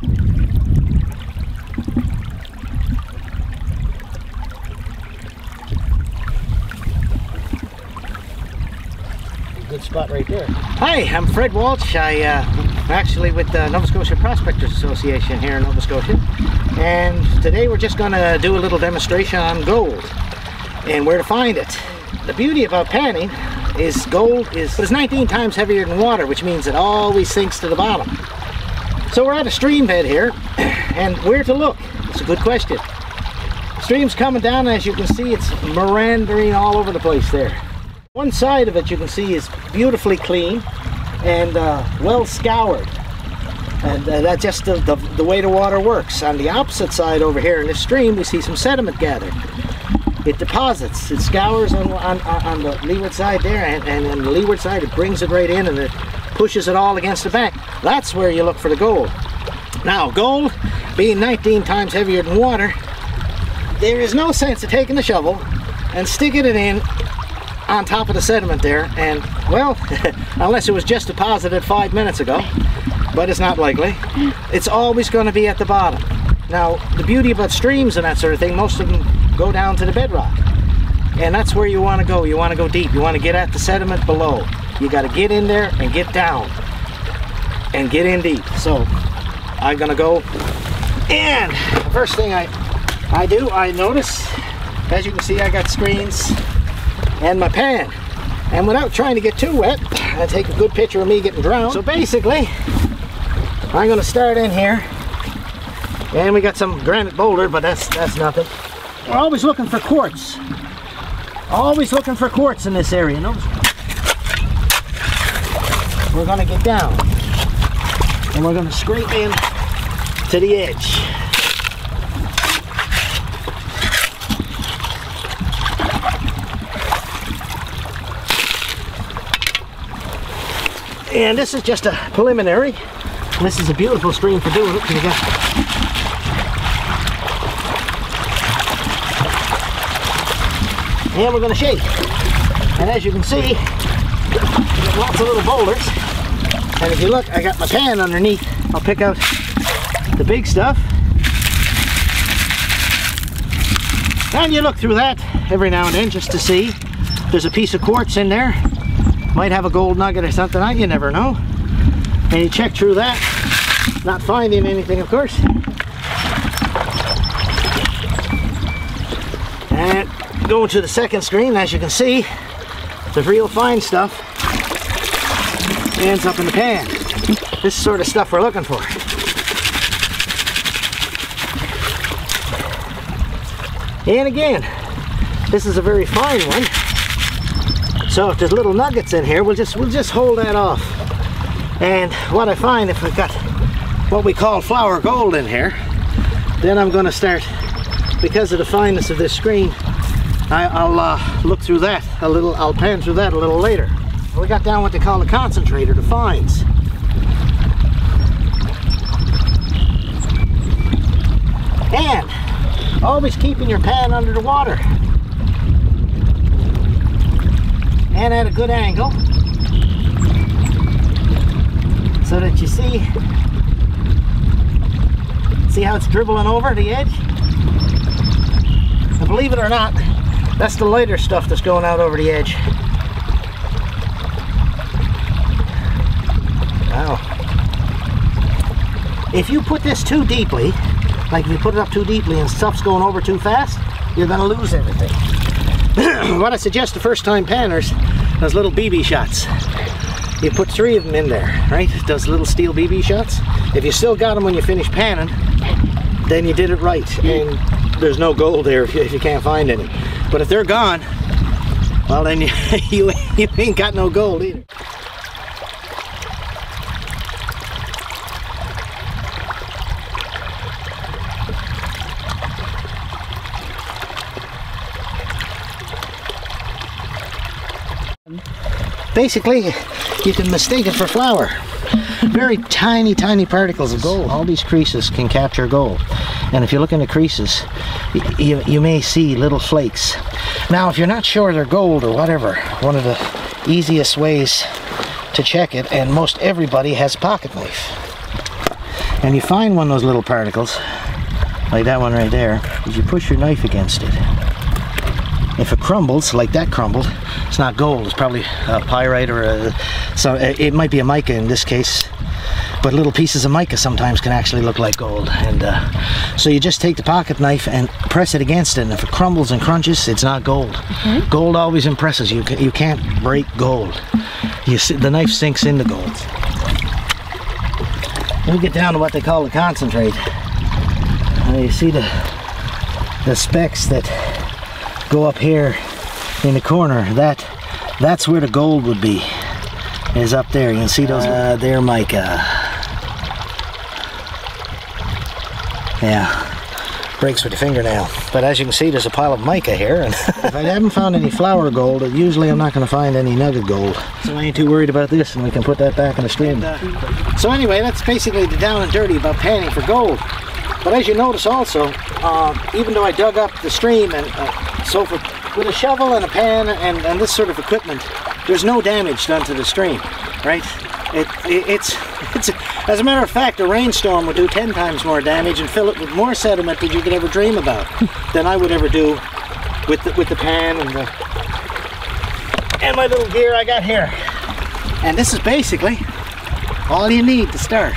Good spot right there. Hi, I'm Fred Walsh. I'm actually with the Nova Scotia Prospector Association here in Nova Scotia, and today we're just going to do a little demonstration on gold and where to find it. The beauty about panning is gold is 19 times heavier than water, which means it always sinks to the bottom. So we're at a stream bed here, and where to look? It's a good question. Stream's coming down, as you can see, it's meandering all over the place there. One side of it you can see is beautifully clean and well scoured, and that's just the way the water works. On the opposite side over here in this stream we see some sediment gathered. It deposits, it scours on the leeward side there, and on the leeward side it brings it right in and it pushes it all against the bank. That's where you look for the gold. Now gold being 19 times heavier than water, there is no sense of taking the shovel and sticking it in on top of the sediment there, and well, unless it was just deposited 5 minutes ago, but it's not likely. It's always going to be at the bottom. Now the beauty about streams and that sort of thing, most of them go down to the bedrock, and that's where you want to go. You want to go deep. You want to get at the sediment below. You got to get in there and get down and get in deep. So I'm gonna go, and the first thing I do, I notice, as you can see, I got screens and my pan, and without trying to get too wet, I take a good picture of me getting drowned. So basically I'm going to start in here, and we got some granite boulder, but that's nothing. We're always looking for quartz, always looking for quartz in this area. Notice we're going to get down and we're going to scrape in to the edge. And this is just a preliminary. This is a beautiful stream for doing it. And we're going to shake. And as you can see, there's lots of little boulders. And if you look, I got my pan underneath. I'll pick out the big stuff. And you look through that every now and then just to see. There's a piece of quartz in there. Might have a gold nugget or something, you never know. And you check through that, not finding anything, of course. And going to the second screen, as you can see, the real fine stuff ends up in the pan. This is sort of stuff we're looking for. And again, this is a very fine one. So if there's little nuggets in here, we'll just hold that off. And what I find, if we've got what we call flour gold in here, then I'm going to start, because of the fineness of this screen, I'll look through that a little. I'll pan through that a little later. We got down what they call the concentrator, the fines. And always keeping your pan under the water. And at a good angle, so that you see how it's dribbling over the edge. And believe it or not, that's the lighter stuff that's going out over the edge. Wow. If you put this too deeply, like if you put it up too deeply and stuff's going over too fast, you're going to lose everything. What I suggest to first-time panners, those little BB shots. You put 3 of them in there, right? Those little steel BB shots. If you still got them when you finish panning, then you did it right, and there's no gold there if you can't find any. But if they're gone, well then you ain't got no gold either. Basically, you can mistake it for flour. Very tiny particles of gold. All these creases can capture gold. And if you look in the creases, you may see little flakes. Now, if you're not sure they're gold or whatever, one of the easiest ways to check it, and most everybody has a pocket knife. and you find one of those little particles, like that one right there, is you push your knife against it. If it crumbles, like that crumbled, it's not gold. It's probably a pyrite or so it might be a mica in this case. But little pieces of mica sometimes can actually look like gold. And so you just take the pocket knife and press it against it, and if it crumbles and crunches, it's not gold. Gold always impresses you. You can't break gold. The knife sinks into gold. We'll get down to what they call the concentrate. You see the specks that go up here in the corner. That's where the gold would be. Is up there. You can see those. They're mica. Yeah, breaks with the fingernail. But as you can see, there's a pile of mica here, and if I haven't found any flour gold, usually I'm not going to find any nugget gold. So I ain't too worried about this, and we can put that back in the stream. So anyway, that's basically the down and dirty about panning for gold. But as you notice also, even though I dug up the stream and so forth, with a shovel and a pan and this sort of equipment, there's no damage done to the stream, right? It's as a matter of fact, a rainstorm would do 10 times more damage and fill it with more sediment than you could ever dream about than I would ever do with the pan and my little gear I got here. And this is basically all you need to start.